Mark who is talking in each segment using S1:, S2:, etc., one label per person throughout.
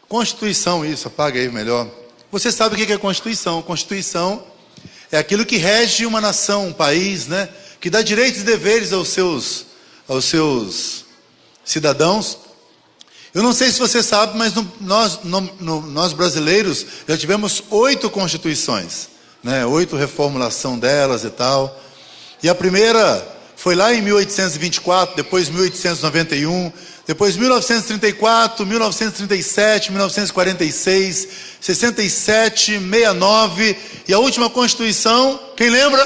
S1: Constituição, isso, apaga aí melhor. Você sabe o que é Constituição? Constituição é aquilo que rege uma nação, um país, né? Que dá direitos e deveres aos seus cidadãos. Eu não sei se você sabe, mas nós brasileiros já tivemos 8 constituições, né? 8 reformulação delas e tal. E a primeira foi lá em 1824, depois 1891, depois 1934, 1937, 1946, 67, 69 e a última Constituição, quem lembra?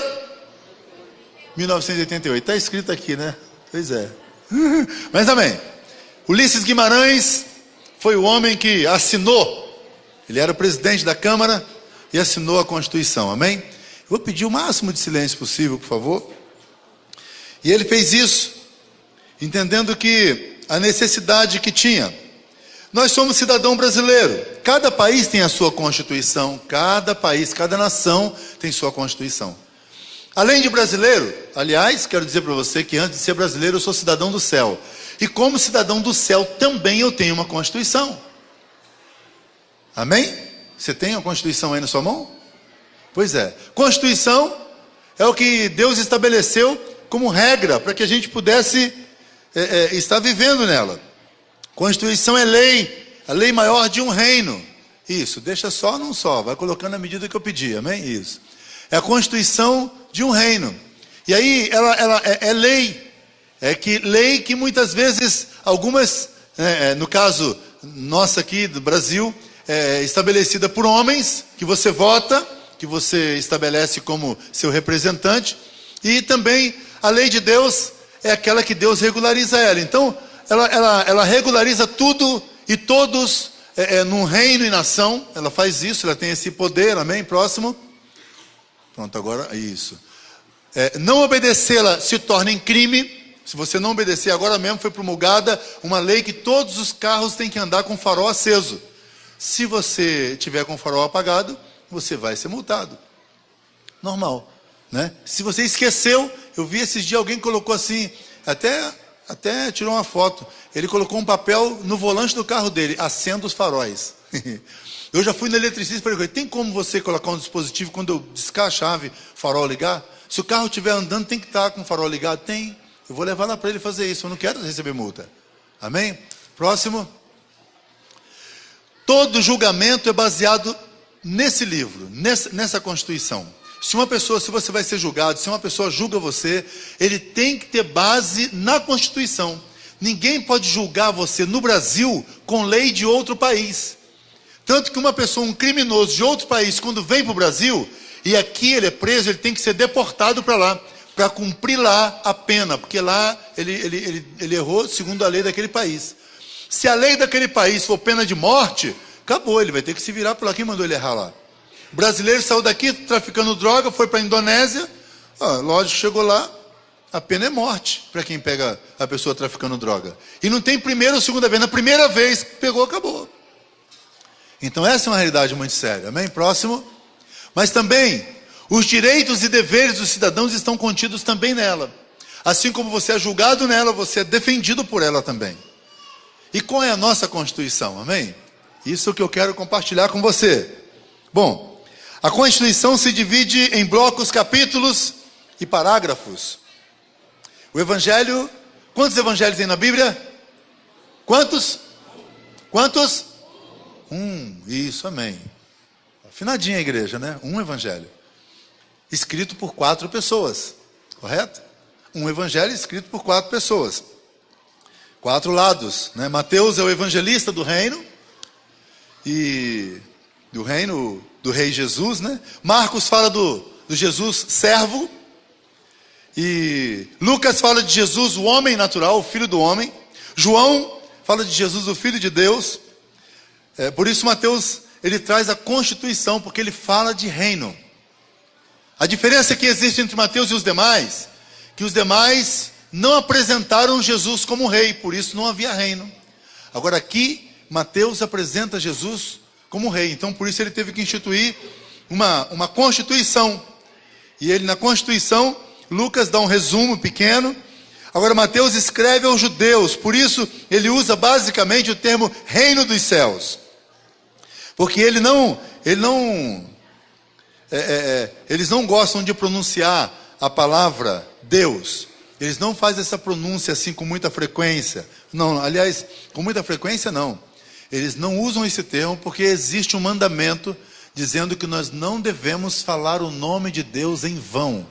S1: 1988. Está escrito aqui, né? Pois é. Mas amém. Ulisses Guimarães foi o homem que assinou. Ele era o presidente da Câmara e assinou a Constituição. Amém? Eu vou pedir o máximo de silêncio possível, por favor. E ele fez isso, entendendo que a necessidade que tinha. Nós somos cidadão brasileiro. Cada país tem a sua Constituição. Cada país, cada nação tem sua Constituição. Além de brasileiro, aliás, quero dizer para você que antes de ser brasileiro eu sou cidadão do céu. E como cidadão do céu também eu tenho uma Constituição. Amém? Você tem a Constituição aí na sua mão? Pois é. Constituição é o que Deus estabeleceu como regra para que a gente pudesse estar vivendo nela. Constituição é lei, a lei maior de um reino. Isso, deixa só, não só, vai colocando na medida que eu pedi, amém? Isso. É a Constituição de um reino. E aí ela é lei. Lei que muitas vezes, algumas, no caso nossa aqui do Brasil, é estabelecida por homens, que você vota, que você estabelece como seu representante, e também a lei de Deus é aquela que Deus regulariza ela. Então, ela regulariza tudo e todos num reino e nação. Ela faz isso, ela tem esse poder, amém? Próximo. Pronto, agora, isso. Não obedecê-la se torna em crime. Se você não obedecer, agora mesmo foi promulgada uma lei que todos os carros têm que andar com farol aceso. Se você tiver com o farol apagado, você vai ser multado. Normal, né? Se você esqueceu, eu vi esses dias alguém colocou assim, até tirou uma foto. Ele colocou um papel no volante do carro dele, acenda os faróis. Eu já fui no eletricista e falei, tem como você colocar um dispositivo quando eu discar a chave, farol ligar? Se o carro estiver andando, tem que estar com o farol ligado? Tem. Eu vou levar lá para ele fazer isso, eu não quero receber multa. Amém? Próximo. Todo julgamento é baseado nesse livro, nessa Constituição. Se você vai ser julgado, se uma pessoa julga você, ele tem que ter base na Constituição. Ninguém pode julgar você no Brasil com lei de outro país. Tanto que uma pessoa, um criminoso de outro país, quando vem para o Brasil, e aqui ele é preso, ele tem que ser deportado para lá, para cumprir lá a pena, porque lá ele errou segundo a lei daquele país. Se a lei daquele país for pena de morte, acabou, ele vai ter que se virar por lá. Quem mandou ele errar lá? O brasileiro saiu daqui traficando droga, foi para a Indonésia, lógico, chegou lá, a pena é morte para quem pega a pessoa traficando droga. E não tem primeira ou segunda vez, na primeira vez que pegou, acabou. Então essa é uma realidade muito séria, amém? Próximo. Mas também, os direitos e deveres dos cidadãos estão contidos também nela. Assim como você é julgado nela, você é defendido por ela também. E qual é a nossa Constituição, amém? Isso que eu quero compartilhar com você. Bom, a Constituição se divide em blocos, capítulos e parágrafos. O Evangelho, quantos evangelhos tem na Bíblia? Quantos? Quantos? Isso, amém. Afinadinha a igreja, né? Um evangelho. Escrito por 4 pessoas, correto? Um evangelho escrito por 4 pessoas. 4 lados, né? Mateus é o evangelista do reino, e do reino do rei Jesus, né? Marcos fala do Jesus servo, e Lucas fala de Jesus, o homem natural, o filho do homem. João fala de Jesus, o filho de Deus. Por isso Mateus, ele traz a Constituição, porque ele fala de reino. A diferença que existe entre Mateus e os demais, que os demais não apresentaram Jesus como rei, por isso não havia reino. Agora aqui, Mateus apresenta Jesus como rei, então por isso ele teve que instituir uma Constituição. E ele, na Constituição, Lucas dá um resumo pequeno. Agora Mateus escreve aos judeus, por isso ele usa basicamente o termo reino dos céus. Porque eles não gostam de pronunciar a palavra Deus. Eles não fazem essa pronúncia assim com muita frequência. Não, aliás, com muita frequência não. Eles não usam esse termo porque existe um mandamento dizendo que nós não devemos falar o nome de Deus em vão.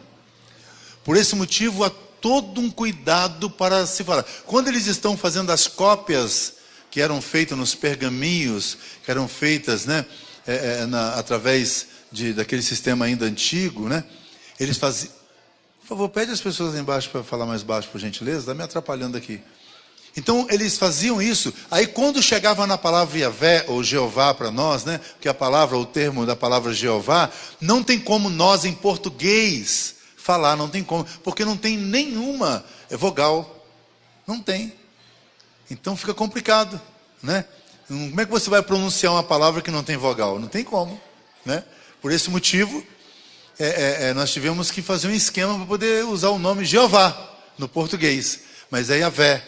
S1: Por esse motivo, há todo um cuidado para se falar. Quando eles estão fazendo as cópias que eram feitas nos pergaminhos, que eram feitas, né, através daquele sistema ainda antigo, né, eles faziam... Por favor, pede às pessoas lá embaixo para falar mais baixo, por gentileza, está me atrapalhando aqui. Então, eles faziam isso. Aí, quando chegava na palavra Yahvé, ou Jeová para nós, né, porque a palavra, o termo da palavra Jeová, não tem como nós, em português, falar, não tem como, porque não tem nenhuma vogal. Não tem. Então, fica complicado, né? Como é que você vai pronunciar uma palavra que não tem vogal? Não tem como, né? Por esse motivo... nós tivemos que fazer um esquema para poder usar o nome Jeová no português, mas é Yahvé.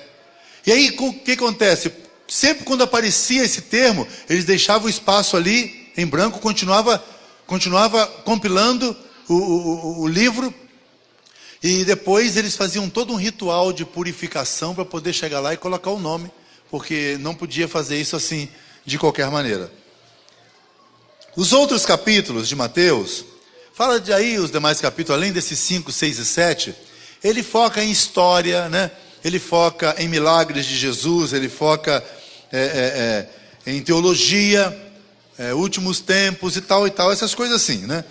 S1: E aí o que acontece? Sempre quando aparecia esse termo, eles deixavam o espaço ali em branco, continuava compilando o livro, e depois eles faziam todo um ritual de purificação para poder chegar lá e colocar o nome, porque não podia fazer isso assim de qualquer maneira. Os outros capítulos de Mateus, fala de aí os demais capítulos, além desses 5, 6 e 7, ele foca em história, né? Ele foca em milagres de Jesus, ele foca em teologia, últimos tempos e tal, essas coisas assim, né?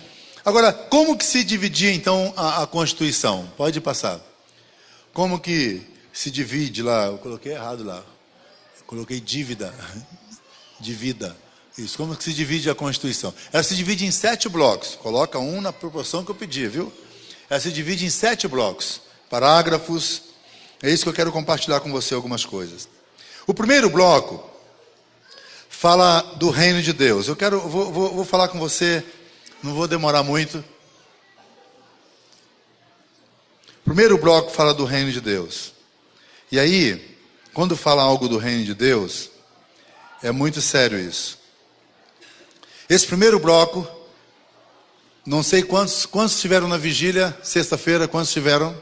S1: Agora, como que se dividia então a Constituição? Pode passar. Como que se divide lá? Eu coloquei errado lá. Eu coloquei dívida. Dívida. Isso, como que se divide a Constituição? Ela se divide em 7 blocos. Coloca um na proporção que eu pedi, viu? Ela se divide em 7 blocos. Parágrafos. É isso que eu quero compartilhar com você algumas coisas. O primeiro bloco fala do reino de Deus. Vou falar com você, não vou demorar muito. O primeiro bloco fala do reino de Deus. E aí, quando fala algo do reino de Deus, é muito sério isso. Esse primeiro bloco, não sei quantos estiveram na vigília, sexta-feira, quantos estiveram?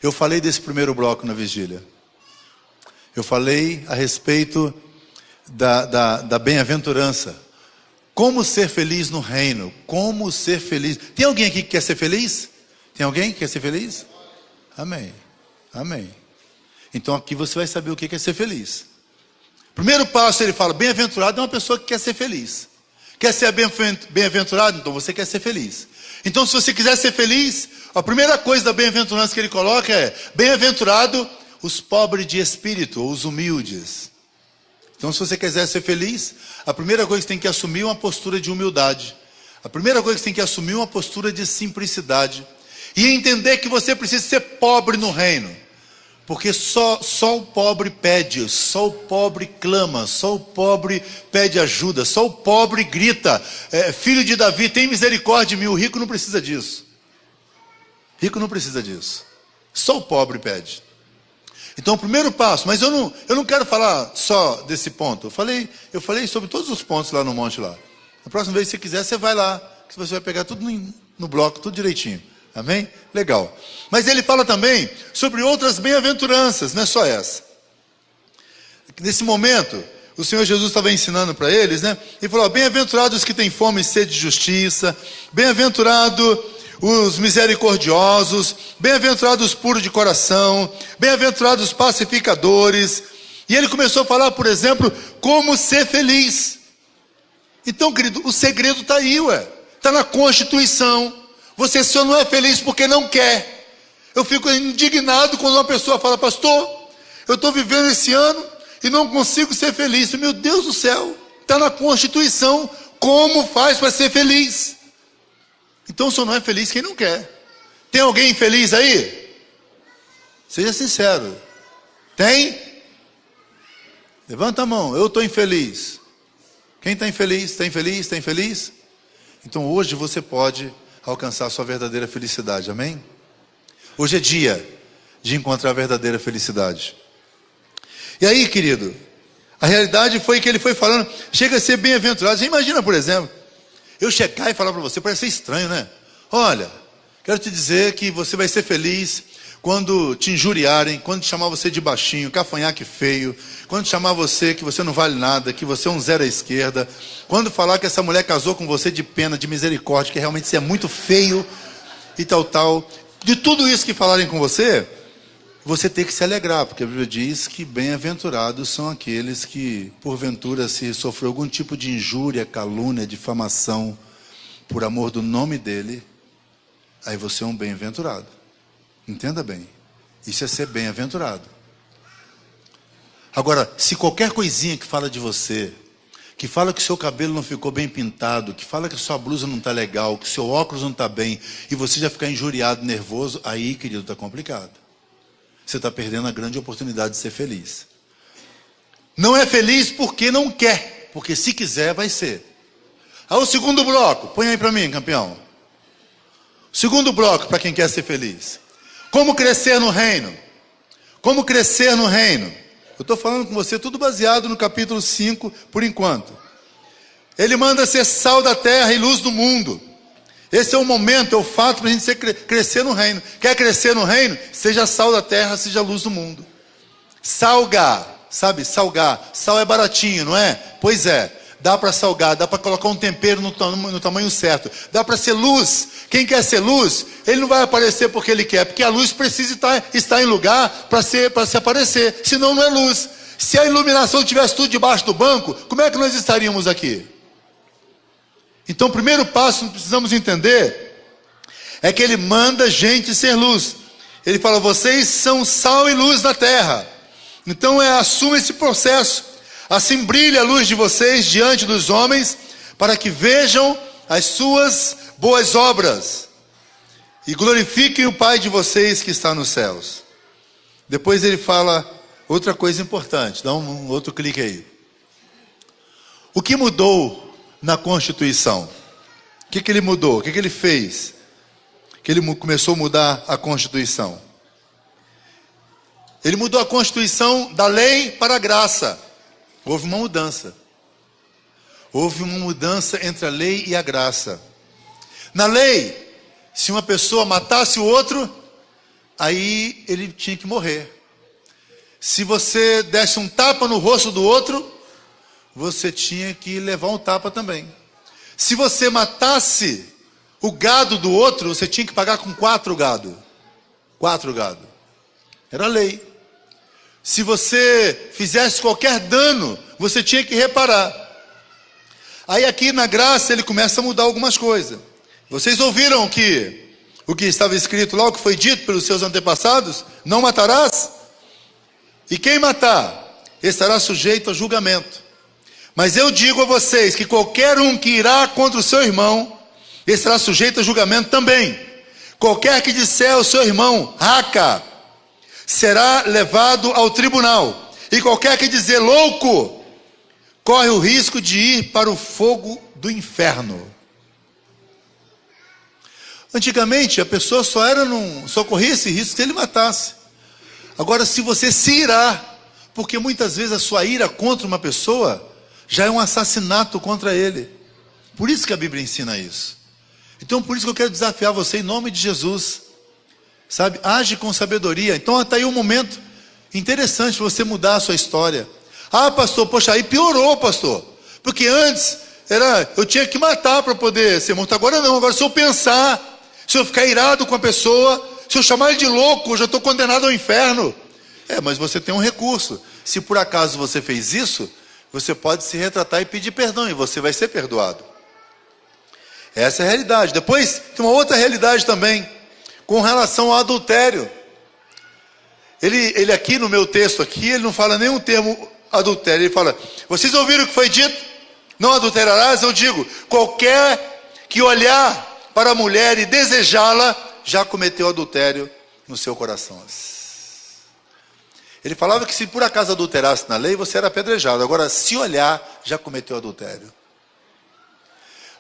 S1: Eu falei desse primeiro bloco na vigília. Eu falei a respeito da bem-aventurança. Como ser feliz no reino? Como ser feliz? Tem alguém aqui que quer ser feliz? Tem alguém que quer ser feliz? Amém. Amém. Então aqui você vai saber o que é ser feliz. Primeiro passo, ele fala, bem-aventurado é uma pessoa que quer ser feliz. Quer ser bem-aventurado? Então você quer ser feliz. Então se você quiser ser feliz, a primeira coisa da bem-aventurança que ele coloca é, bem-aventurado os pobres de espírito, ou os humildes. Então se você quiser ser feliz, a primeira coisa que você tem que assumir é uma postura de humildade. A primeira coisa que você tem que assumir é uma postura de simplicidade. E entender que você precisa ser pobre no reino. Porque só o pobre pede, só o pobre clama, só o pobre pede ajuda, só o pobre grita, filho de Davi, tem misericórdia de mim. O rico não precisa disso. Rico não precisa disso. Só o pobre pede. Então o primeiro passo, mas eu não quero falar só desse ponto. Eu falei sobre todos os pontos lá no monte lá. A próxima vez que você quiser, você vai lá, que você vai pegar tudo no bloco, tudo direitinho. Amém? Legal. Mas ele fala também sobre outras bem-aventuranças, não é só essa. Nesse momento, o Senhor Jesus estava ensinando para eles, né? Ele falou, bem-aventurados os que têm fome e sede de justiça, bem-aventurados os misericordiosos, bem-aventurados os puros de coração, bem-aventurados os pacificadores. E ele começou a falar, por exemplo, como ser feliz. Então, querido, o segredo está aí, está na Constituição. Você só não é feliz porque não quer. Eu fico indignado quando uma pessoa fala, pastor, eu estou vivendo esse ano e não consigo ser feliz. Meu Deus do céu, está na Constituição, como faz para ser feliz? Então só não é feliz quem não quer. Tem alguém infeliz aí? Seja sincero. Tem? Levanta a mão, eu estou infeliz. Quem está infeliz? Está infeliz? Está infeliz? Então hoje você pode alcançar a sua verdadeira felicidade, amém? Hoje é dia de encontrar a verdadeira felicidade. E aí, querido, A realidade foi que ele foi falando, chega a ser bem-aventurado. Você imagina, por exemplo, eu chegar e falar para você, parece ser estranho, né? Olha, quero te dizer que você vai ser feliz quando te injuriarem, quando te chamar você de baixinho, cafanhaque feio, quando chamar você que você não vale nada, que você é um zero à esquerda, quando falar que essa mulher casou com você de pena, de misericórdia, que realmente você é muito feio e tal. De tudo isso que falarem com você, você tem que se alegrar, porque a Bíblia diz que bem-aventurados são aqueles que, porventura, se sofreu algum tipo de injúria, calúnia, difamação, por amor do nome dele, aí você é um bem-aventurado. Entenda bem, isso é ser bem-aventurado. Agora, se qualquer coisinha que fala de você, que fala que o seu cabelo não ficou bem pintado, que fala que a sua blusa não está legal, que o seu óculos não está bem, e você já ficar injuriado, nervoso, aí, querido, está complicado. Você está perdendo a grande oportunidade de ser feliz. Não é feliz porque não quer, porque se quiser vai ser. Aí o segundo bloco, põe aí para mim, campeão. Segundo bloco para quem quer ser feliz. Como crescer no reino? Como crescer no reino? Eu estou falando com você tudo baseado no capítulo 5, por enquanto. Ele manda ser sal da terra e luz do mundo. Esse é o momento, é o fato para a gente crescer no reino. Quer crescer no reino? Seja sal da terra, seja luz do mundo. Salgar, sabe? Salgar. Sal é baratinho, não é? Pois é. Dá para salgar, dá para colocar um tempero no tamanho certo. Dá para ser luz. Quem quer ser luz, ele não vai aparecer porque ele quer, porque a luz precisa estar em lugar para se aparecer. Senão não é luz. Se a iluminação tivesse tudo debaixo do banco, como é que nós estaríamos aqui? Então o primeiro passo que precisamos entender é que ele manda gente ser luz. Ele fala, vocês são sal e luz da terra. Então assuma esse processo. Assim brilha a luz de vocês diante dos homens, para que vejam as suas boas obras e glorifiquem o Pai de vocês que está nos céus. Depois ele fala outra coisa importante, dá um outro clique aí. O que mudou na Constituição? O que ele mudou? O que ele fez? Que ele começou a mudar a Constituição. Ele mudou a Constituição da lei para a graça. Houve uma mudança. Houve uma mudança entre a lei e a graça. Na lei, se uma pessoa matasse o outro, aí ele tinha que morrer. Se você desse um tapa no rosto do outro, você tinha que levar um tapa também. Se você matasse o gado do outro, você tinha que pagar com 4 gado. 4 gado. Era a lei. Se você fizesse qualquer dano, você tinha que reparar. Aí aqui na graça ele começa a mudar algumas coisas. Vocês ouviram o que estava escrito lá, o que foi dito pelos seus antepassados? Não matarás? E quem matar estará sujeito a julgamento. Mas eu digo a vocês que qualquer um que irá contra o seu irmão estará sujeito a julgamento também. Qualquer que disser ao seu irmão, raca, será levado ao tribunal. E qualquer que dizer louco, corre o risco de ir para o fogo do inferno. Antigamente a pessoa só corria esse risco se ele matasse. Agora, se você se irar, porque muitas vezes a sua ira contra uma pessoa já é um assassinato contra ele. Por isso que a Bíblia ensina isso. Então por isso que eu quero desafiar você em nome de Jesus. Sabe, age com sabedoria. Então está aí um momento interessante para você mudar a sua história. Ah, pastor, poxa, aí piorou, pastor. Porque antes eu tinha que matar para poder ser morto. Agora não, agora se eu pensar, se eu ficar irado com a pessoa, se eu chamar ele de louco, eu já estou condenado ao inferno. Mas você tem um recurso. Se por acaso você fez isso, você pode se retratar e pedir perdão, e você vai ser perdoado. Essa é a realidade. Depois tem uma outra realidade também, com relação ao adultério. Ele aqui no meu texto aqui, ele não fala nenhum termo adultério. Ele fala, vocês ouviram o que foi dito? Não adulterarás? Eu digo, qualquer que olhar para a mulher e desejá-la, já cometeu adultério no seu coração. Ele falava que se por acaso adulterasse na lei, você era apedrejado. Agora, se olhar, já cometeu adultério.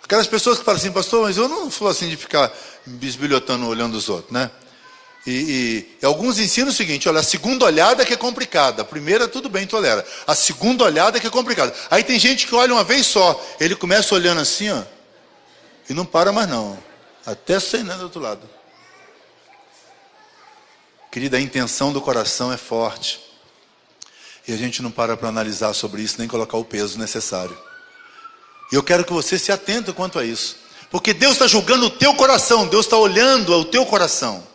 S1: Aquelas pessoas que falam assim, pastor, mas eu não sou assim de ficar bisbilhotando olhando os outros, né? E alguns ensinam o seguinte: olha, a segunda olhada é que é complicada. A primeira, tudo bem, tolera. A segunda olhada é que é complicada. Aí tem gente que olha uma vez só. Ele começa olhando assim, ó, e não para mais não. Até sair do outro lado. Querida, a intenção do coração é forte. E a gente não para analisar sobre isso, nem colocar o peso necessário. E eu quero que você se atente quanto a isso. Porque Deus está julgando o teu coração. Deus está olhando ao teu coração.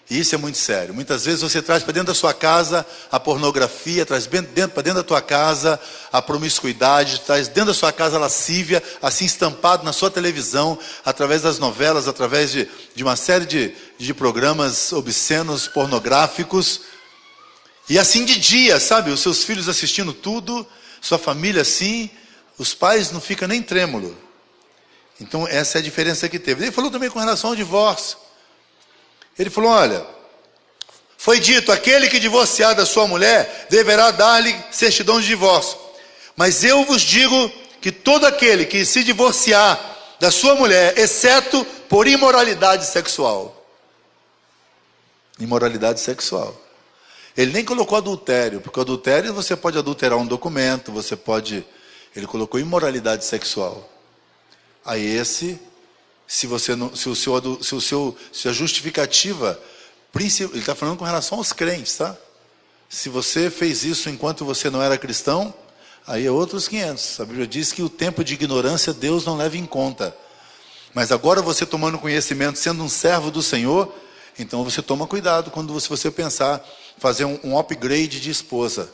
S1: E isso é muito sério. Muitas vezes você traz para dentro da sua casa a pornografia, traz para dentro da tua casa a promiscuidade, traz dentro da sua casa a lascívia, assim estampado na sua televisão, através das novelas, através de uma série de programas obscenos, pornográficos. E assim de dia, sabe? Os seus filhos assistindo tudo, sua família assim, os pais não ficam nem trêmulo. Então essa é a diferença que teve. Ele falou também com relação ao divórcio. Ele falou, olha, foi dito, aquele que divorciar da sua mulher, deverá dar-lhe certidão de divórcio. Mas eu vos digo que todo aquele que se divorciar da sua mulher, exceto por imoralidade sexual. Imoralidade sexual. Ele nem colocou adultério, porque adultério você pode adulterar um documento, você pode... Ele colocou imoralidade sexual. Aí esse... Se a justificativa, ele está falando com relação aos crentes, tá? Se você fez isso enquanto você não era cristão, aí é outros 500. A Bíblia diz que o tempo de ignorância Deus não leva em conta. Mas agora você tomando conhecimento, sendo um servo do Senhor, então você toma cuidado quando você pensar fazer um upgrade de esposa.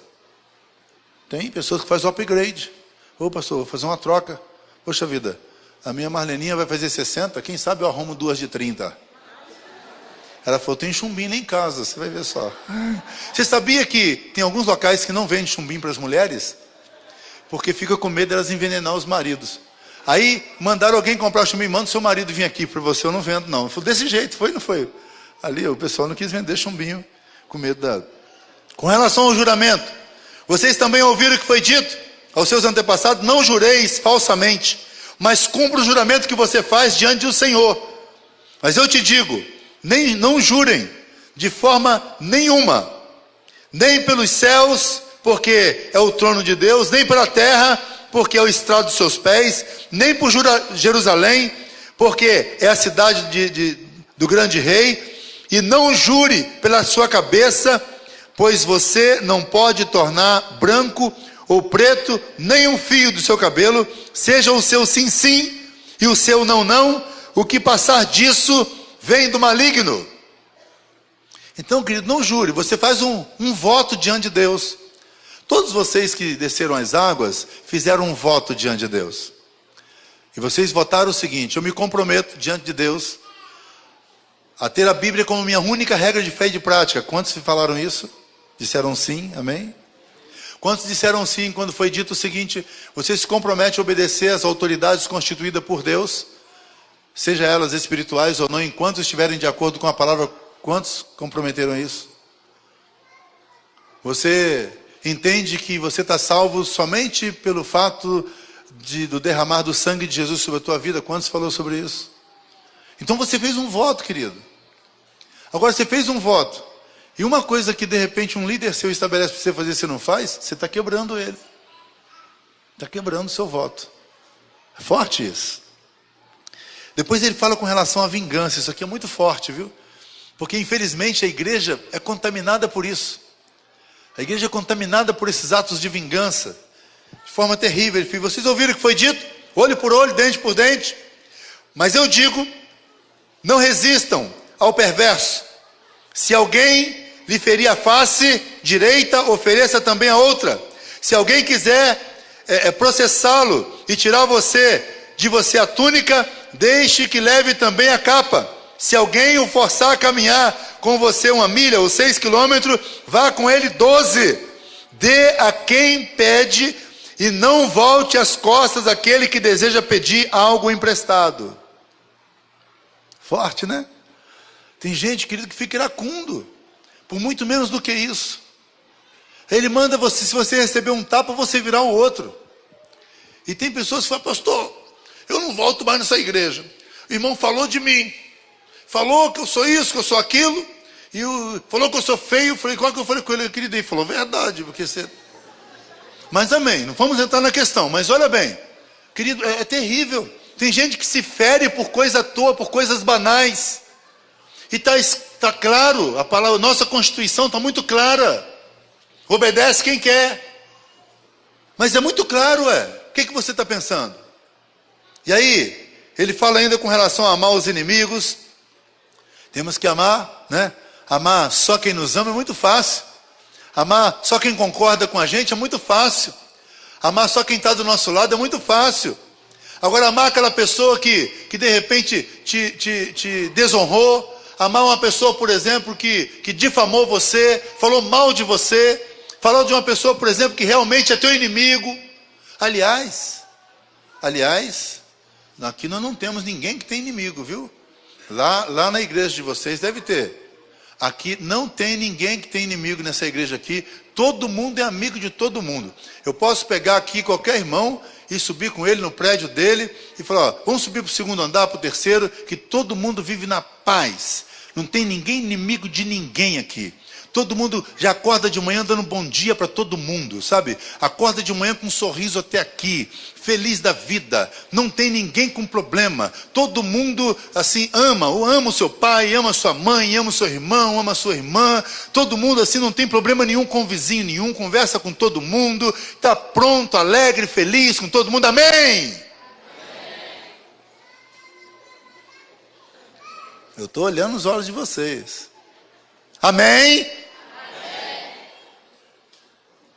S1: Tem pessoas que fazem upgrade. Ô pastor, vou fazer uma troca. Poxa vida. A minha Marleninha vai fazer 60, quem sabe eu arrumo 2 de 30. Ela falou, tem chumbinho lá em casa, você vai ver só. Você sabia que tem alguns locais que não vendem chumbinho para as mulheres? Porque fica com medo delas envenenar os maridos. Aí mandaram alguém comprar chumbinho, manda o seu marido vir aqui para você, eu não vendo não. Eu falei, desse jeito, foi ou não foi? Ali o pessoal não quis vender chumbinho, com medo da... Com relação ao juramento, vocês também ouviram o que foi dito aos seus antepassados, não jureis falsamente, mas cumpra o juramento que você faz diante do Senhor. Mas eu te digo, não jurem de forma nenhuma, nem pelos céus, porque é o trono de Deus, nem pela terra, porque é o estrado dos seus pés, nem por Jerusalém, porque é a cidade do grande rei, e não jure pela sua cabeça, pois você não pode tornar branco ou preto, nem um fio do seu cabelo, seja o seu sim, sim, e o seu não, não, o que passar disso vem do maligno. Então, querido, não jure, você faz um voto diante de Deus. Todos vocês que desceram as águas, fizeram um voto diante de Deus. E vocês votaram o seguinte, eu me comprometo diante de Deus, a ter a Bíblia como minha única regra de fé e de prática. Quantos falaram isso? Disseram sim, amém? Quantos disseram sim quando foi dito o seguinte, você se compromete a obedecer às autoridades constituídas por Deus, seja elas espirituais ou não, enquanto estiverem de acordo com a palavra? Quantos comprometeram isso? Você entende que você está salvo somente pelo fato do derramar do sangue de Jesus sobre a tua vida? Quantos falou sobre isso? Então você fez um voto, querido. Agora você fez um voto. E uma coisa que de repente um líder seu estabelece para você fazer e você não faz, você está quebrando ele. Está quebrando o seu voto. É forte isso. Depois ele fala com relação à vingança. Isso aqui é muito forte, viu? Porque infelizmente a igreja é contaminada por isso. A igreja é contaminada por esses atos de vingança. De forma terrível. Ele fala, vocês ouviram o que foi dito? Olho por olho, dente por dente. Mas eu digo, não resistam ao perverso. Se alguém lhe ferir a face direita, ofereça também a outra. Se alguém quiser processá-lo e tirar de você a túnica, deixe que leve também a capa. Se alguém o forçar a caminhar com você 1 milha ou 6 quilômetros, vá com ele 12. Dê a quem pede e não volte as costas àquele que deseja pedir algo emprestado. Forte, né? Tem gente, querido, que fica iracundo por muito menos do que isso. Ele manda você, se você receber um tapa, você virar o outro. E tem pessoas que falam, pastor, eu não volto mais nessa igreja. O irmão falou de mim, falou que eu sou isso, que eu sou aquilo, falou que eu sou feio. Falei, qual que eu falei com ele? Querido, ele falou, verdade, porque você... Mas amém, não vamos entrar na questão, mas olha bem, querido, é terrível. Tem gente que se fere por coisa à toa, por coisas banais. E está claro, a palavra, nossa Constituição está muito clara. Obedece quem quer. Mas é muito claro, o que você está pensando? E aí, ele fala ainda com relação a amar os inimigos. Temos que amar, né? Amar só quem nos ama é muito fácil. Amar só quem concorda com a gente é muito fácil. Amar só quem está do nosso lado é muito fácil. Agora, amar aquela pessoa que de repente te desonrou. Amar uma pessoa, por exemplo, que difamou você, falou mal de você. Falar de uma pessoa, por exemplo, que realmente é teu inimigo. Aliás, aqui nós não temos ninguém que tem inimigo, viu? Lá na igreja de vocês deve ter. Aqui não tem ninguém que tem inimigo nessa igreja aqui. Todo mundo é amigo de todo mundo. Eu posso pegar aqui qualquer irmão e subir com ele no prédio dele e falar, ó, vamos subir para o segundo andar, para o terceiro, que todo mundo vive na paz. Não tem ninguém inimigo de ninguém aqui. Todo mundo já acorda de manhã dando bom dia para todo mundo, sabe? Acorda de manhã com um sorriso até aqui, feliz da vida. Não tem ninguém com problema. Todo mundo, assim, ama o seu pai, ama a sua mãe, ama o seu irmão, ama a sua irmã. Todo mundo, assim, não tem problema nenhum com o vizinho nenhum, conversa com todo mundo, está pronto, alegre, feliz com todo mundo. Amém? Eu estou olhando os olhos de vocês. Amém?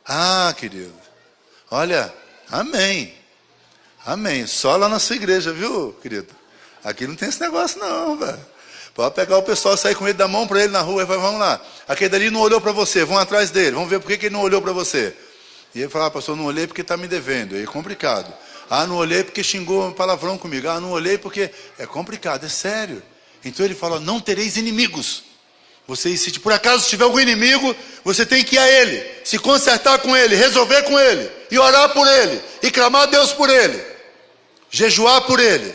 S1: Ah, querido, olha, amém, só lá na sua igreja, viu, querido? Aqui não tem esse negócio não, velho. Pode pegar o pessoal, sair com ele, dar mão para ele na rua e falar, vamos lá, aquele dali não olhou para você, vão atrás dele, vamos ver por que ele não olhou para você. E ele fala, pastor, não olhei porque está me devendo, aí é complicado. Ah, não olhei porque xingou um palavrão comigo, ah, não olhei porque, é complicado, é sério. Então ele fala, não tereis inimigos. Você, se por acaso tiver algum inimigo, você tem que ir a ele, se consertar com ele, resolver com ele, e orar por ele, e clamar a Deus por ele, jejuar por ele,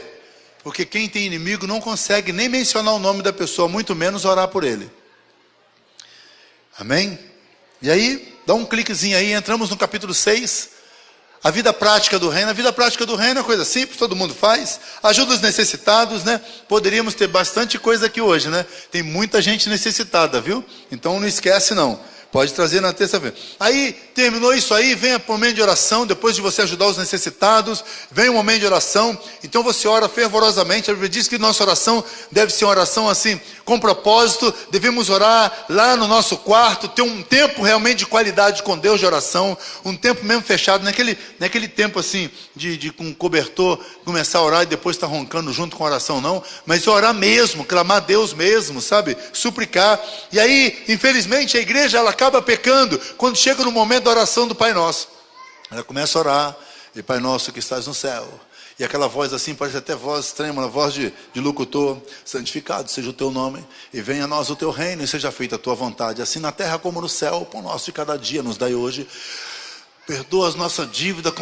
S1: porque quem tem inimigo não consegue nem mencionar o nome da pessoa, muito menos orar por ele. Amém? E aí, dá um cliquezinho aí, entramos no capítulo 6, a vida prática do reino. A vida prática do reino é coisa simples, todo mundo faz, ajuda os necessitados, né? Poderíamos ter bastante coisa aqui hoje, né? Tem muita gente necessitada, viu? Então não esquece não, pode trazer na terça-feira. Aí, terminou isso aí, vem o momento de oração, depois de você ajudar os necessitados, vem o momento de oração, então você ora fervorosamente. A Bíblia diz que nossa oração deve ser uma oração assim, com propósito, devemos orar lá no nosso quarto, ter um tempo realmente de qualidade com Deus de oração, um tempo mesmo fechado, naquele tempo assim, com cobertor, começar a orar e depois estar roncando junto com a oração, não, mas orar mesmo, clamar a Deus mesmo, sabe, suplicar. E aí, infelizmente, a igreja, ela acaba pecando, quando chega no momento da oração do Pai Nosso, ela começa a orar, e Pai Nosso que estás no céu, e aquela voz assim, parece até voz estranha, uma voz de locutor, santificado seja o teu nome, e venha a nós o teu reino, e seja feita a tua vontade, assim na terra como no céu. O pão nosso de cada dia nos dai hoje, perdoa as nossas dívidas,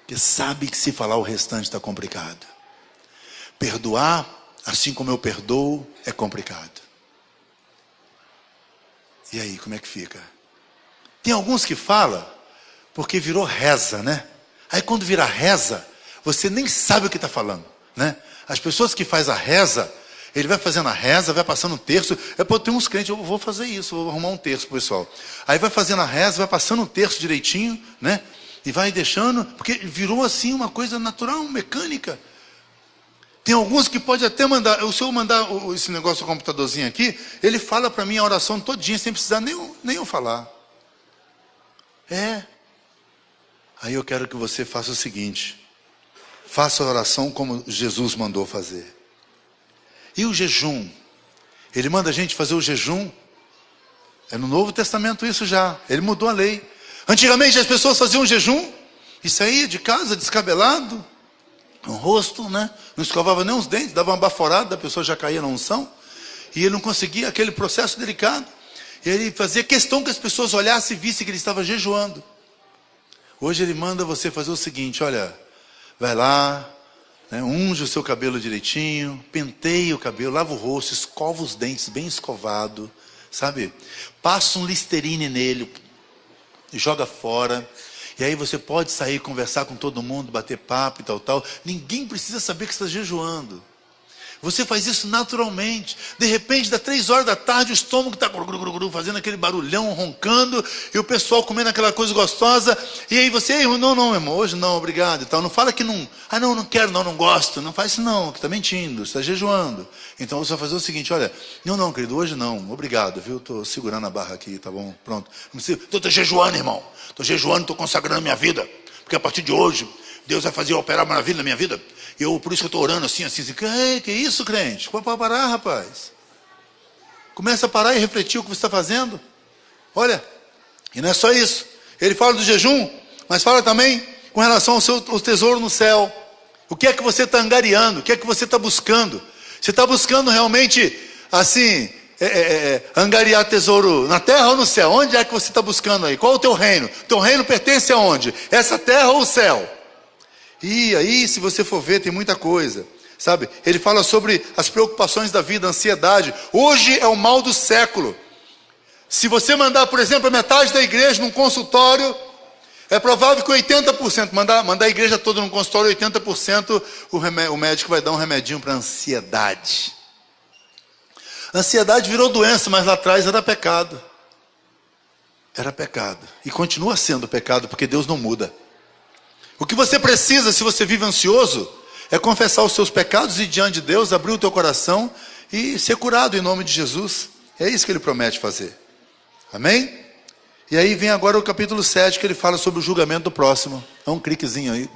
S1: que sabe que se falar o restante está complicado. Perdoar, assim como eu perdoo, é complicado. E aí, como é que fica? Tem alguns que falam, porque virou reza, né? Aí quando vira reza, você nem sabe o que está falando, né? As pessoas que fazem a reza, ele vai fazendo a reza, vai passando um terço. Tem uns crentes, eu vou fazer isso, vou arrumar um terço pro pessoal. Aí vai fazendo a reza, vai passando um terço direitinho, né? E vai deixando, porque virou assim uma coisa natural, mecânica. Tem alguns que pode até mandar, se eu mandar esse negócio, o computadorzinho aqui, ele fala para mim a oração todinha, sem precisar nem eu falar. Aí eu quero que você faça o seguinte, faça a oração como Jesus mandou fazer. E o jejum? Ele manda a gente fazer o jejum. É no Novo Testamento isso já, ele mudou a lei. Antigamente as pessoas faziam jejum, e saía de casa descabelado, no rosto, né? Não escovava nem os dentes, dava uma baforada, a pessoa já caía na unção, e ele não conseguia, aquele processo delicado. E ele fazia questão que as pessoas olhassem e vissem que ele estava jejuando. Hoje ele manda você fazer o seguinte, olha, vai lá, né? Unge o seu cabelo direitinho, penteia o cabelo, lava o rosto, escova os dentes bem escovado, sabe? Passa um Listerine nele e joga fora. E aí você pode sair, conversar com todo mundo, bater papo e tal. Ninguém precisa saber que você está jejuando. Você faz isso naturalmente. De repente, dá 3 horas da tarde, o estômago está fazendo aquele barulhão, roncando, e o pessoal comendo aquela coisa gostosa. E aí você, não, meu irmão, hoje não, obrigado e tal. Não fala que não, não quero, não gosto. Não faz isso não, que está mentindo, está jejuando. Então você vai fazer o seguinte, olha, não, querido, hoje não, obrigado, viu? Estou segurando a barra aqui, tá bom? Pronto. Estou jejuando, irmão. Estou jejuando, estou consagrando a minha vida. Porque a partir de hoje, Deus vai fazer operar maravilha na minha vida. Por isso que eu estou orando assim. Que isso, crente? Pode parar, rapaz. Começa a parar e refletir o que você está fazendo. Olha, e não é só isso. Ele fala do jejum, mas fala também com relação ao seu tesouro no céu. O que é que você está angariando? O que é que você está buscando? Você está buscando realmente, assim, angariar tesouro na terra ou no céu? Onde é que você está buscando aí? Qual é o teu reino? O teu reino pertence aonde? Essa terra ou o céu? E aí, se você for ver, tem muita coisa, sabe? Ele fala sobre as preocupações da vida, a ansiedade. Hoje é o mal do século. Se você mandar, por exemplo, a metade da igreja num consultório, é provável que 80%, mandar a igreja toda num consultório, 80%, o médico vai dar um remedinho para ansiedade. Ansiedade virou doença, mas lá atrás era pecado. Era pecado. E continua sendo pecado, porque Deus não muda. O que você precisa, se você vive ansioso, é confessar os seus pecados e diante de Deus, abrir o teu coração e ser curado em nome de Jesus. É isso que ele promete fazer. Amém? E aí vem agora o capítulo 7, que ele fala sobre o julgamento do próximo. Dá um cliquezinho aí.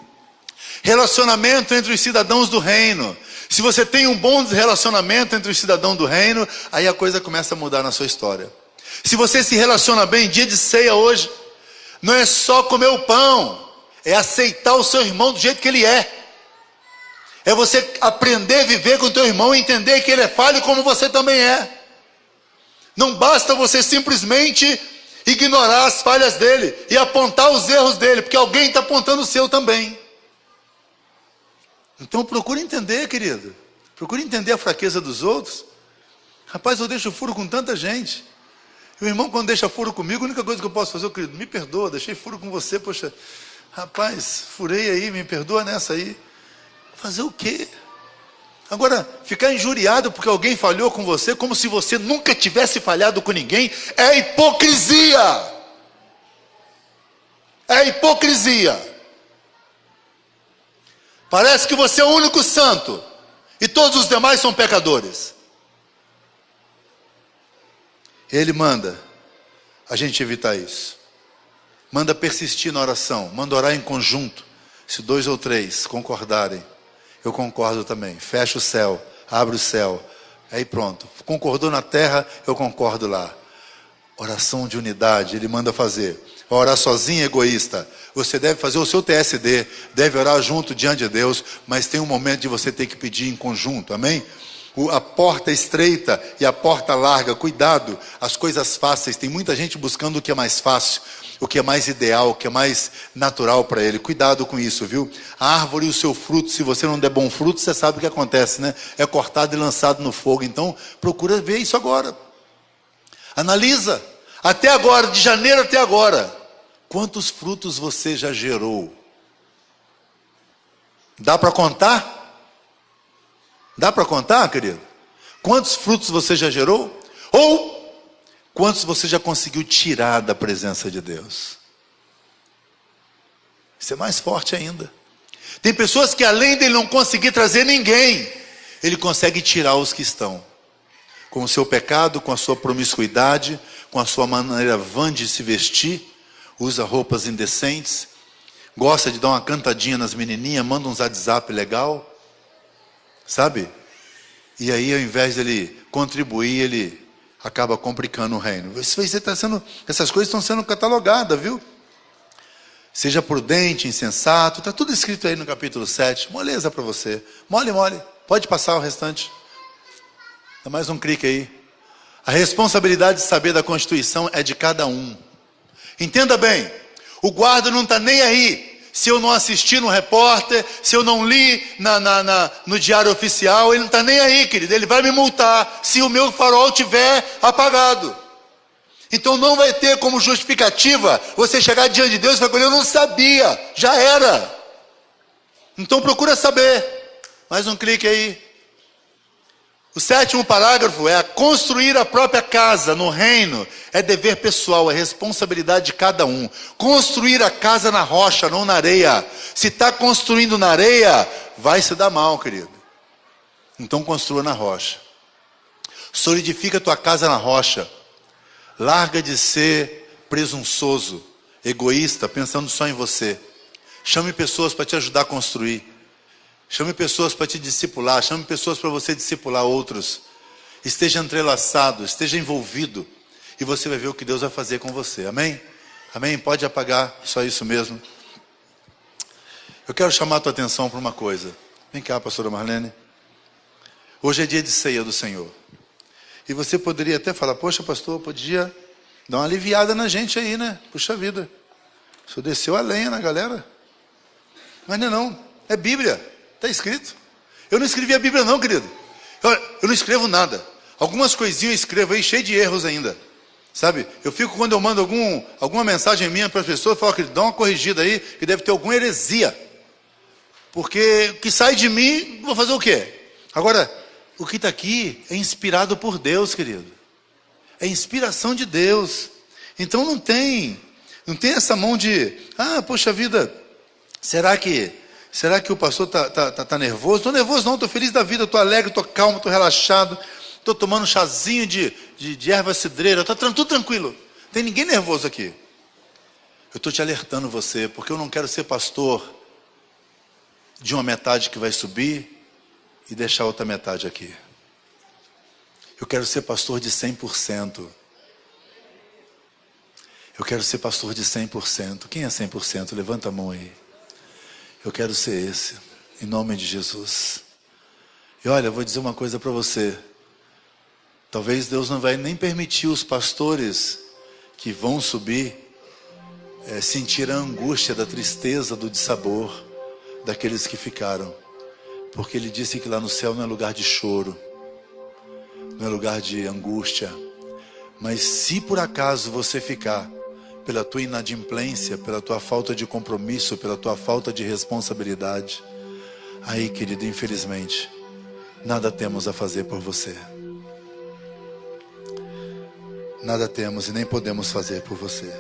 S1: Relacionamento entre os cidadãos do reino. Se você tem um bom relacionamento entre os cidadãos do reino, aí a coisa começa a mudar na sua história. Se você se relaciona bem, dia de ceia hoje, não é só comer o pão, é aceitar o seu irmão do jeito que ele é. É você aprender a viver com o teu irmão e entender que ele é falho como você também é. Não basta você simplesmente ignorar as falhas dele e apontar os erros dele, porque alguém está apontando o seu também. Então procure entender, querido. Procure entender a fraqueza dos outros. Rapaz, eu deixo furo com tanta gente. E o irmão, quando deixa furo comigo, a única coisa que eu posso fazer, querido, me perdoa, deixei furo com você, poxa... Rapaz, furei aí, me perdoa nessa aí. Fazer o quê? Agora, ficar injuriado porque alguém falhou com você, como se você nunca tivesse falhado com ninguém, é hipocrisia. É hipocrisia. Parece que você é o único santo e todos os demais são pecadores. Ele manda a gente evitar isso. Manda persistir na oração, manda orar em conjunto. Se 2 ou 3 concordarem, eu concordo também. Fecha o céu, abre o céu. Aí pronto. Concordou na terra, eu concordo lá. Oração de unidade, ele manda fazer. Vai orar sozinho, egoísta. Você deve fazer o seu TSD, deve orar junto diante de Deus, mas tem um momento de você ter que pedir em conjunto, amém? A porta estreita e a porta larga, cuidado, as coisas fáceis, tem muita gente buscando o que é mais fácil, o que é mais ideal, o que é mais natural para ele, cuidado com isso, viu? A árvore e o seu fruto, se você não der bom fruto, você sabe o que acontece, né? É cortado e lançado no fogo, então procura ver isso agora, analisa, até agora, de janeiro até agora, quantos frutos você já gerou? Dá para contar? Dá para contar, querido? Quantos frutos você já gerou? Ou quantos você já conseguiu tirar da presença de Deus? Isso é mais forte ainda. Tem pessoas que além dele não conseguir trazer ninguém, ele consegue tirar os que estão. Com o seu pecado, com a sua promiscuidade, com a sua maneira vã de se vestir, usa roupas indecentes, gosta de dar uma cantadinha nas menininhas, manda um WhatsApp legal. Sabe? E aí, ao invés dele contribuir, ele acaba complicando o reino. Essas coisas estão sendo catalogadas, viu? Seja prudente, insensato, está tudo escrito aí no capítulo 7. Moleza para você. Mole. Pode passar o restante. Dá mais um clique aí. A responsabilidade de saber da Constituição é de cada um. Entenda bem, o guarda não está nem aí Se eu não assisti no repórter, se eu não li no diário oficial, ele não está nem aí, querido. Ele vai me multar se o meu farol tiver apagado. Então não vai ter como justificativa você chegar diante de Deus e falar: eu não sabia, já era. Então procura saber. Mais um clique aí. O 7º parágrafo é: construir a própria casa no reino é dever pessoal, é responsabilidade de cada um. Construir a casa na rocha, não na areia. Se está construindo na areia, vai se dar mal, querido. Então construa na rocha. Solidifica a tua casa na rocha. Larga de ser presunçoso, egoísta, pensando só em você. Chame pessoas para te ajudar a construir. Chame pessoas para te discipular. Chame pessoas para você discipular outros. Esteja entrelaçado, esteja envolvido. E você vai ver o que Deus vai fazer com você. Amém? Amém? Pode apagar, só isso mesmo. Eu quero chamar a tua atenção para uma coisa. Vem cá, pastora Marlene. Hoje é dia de ceia do Senhor. E você poderia até falar: poxa, pastor, podia dar uma aliviada na gente aí, né? Puxa vida. O senhor desceu a lenha na galera. Mas não é não. É Bíblia. Está escrito. Eu não escrevi a Bíblia não, querido. Eu não escrevo nada. Algumas coisinhas eu escrevo aí, cheio de erros ainda. Sabe? Eu fico, quando eu mando alguma mensagem minha para as pessoas, eu falo: querido, dá uma corrigida aí, que deve ter alguma heresia. Porque o que sai de mim, vou fazer o quê? Agora, o que está aqui é inspirado por Deus, querido. É inspiração de Deus. Então não tem essa mão de: poxa vida, será que o pastor está nervoso? Estou nervoso não, estou feliz da vida, estou alegre, estou calmo, estou relaxado, estou tomando um chazinho de erva cidreira, está tudo tranquilo. Não tem ninguém nervoso aqui. Eu estou te alertando você, porque eu não quero ser pastor de uma metade que vai subir e deixar a outra metade aqui. Eu quero ser pastor de 100%. Eu quero ser pastor de 100%. Quem é 100%? Levanta a mão aí. Eu quero ser esse, em nome de Jesus. E olha, eu vou dizer uma coisa para você. Talvez Deus não vai nem permitir os pastores que vão subir sentir a angústia da tristeza, do dissabor daqueles que ficaram. Porque Ele disse que lá no céu não é lugar de choro, não é lugar de angústia. Mas se por acaso você ficar, pela tua inadimplência, pela tua falta de compromisso, pela tua falta de responsabilidade, aí, querido, infelizmente, nada temos a fazer por você. Nada temos e nem podemos fazer por você.